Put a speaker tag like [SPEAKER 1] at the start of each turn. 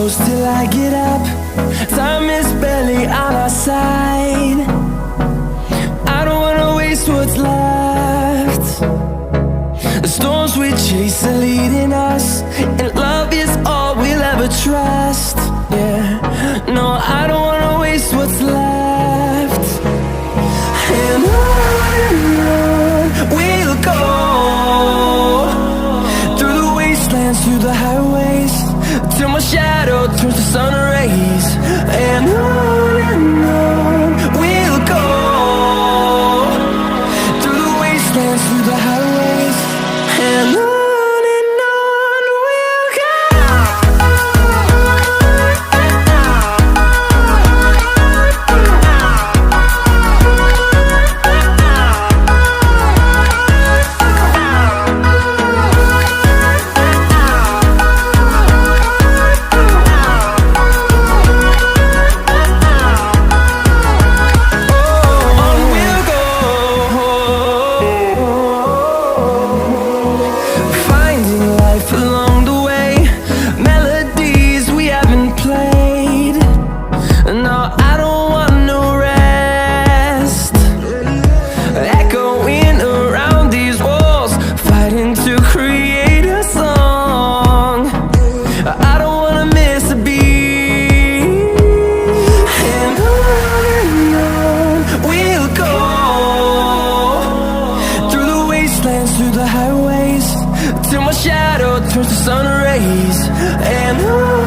[SPEAKER 1] close till I get up. Time is barely on our side. I don't wanna waste what's left. The storms we chase are leading us, and love is all we'll ever trust. Yeah, no, I don't wanna waste what's left. And on we'll go, through the wastelands, through the highways, till my shadow turns to sun rays. And on we'll go, through the wastelands, through the highways, and on we'll go. Through the highways, till my shadow turns to sun rays. And on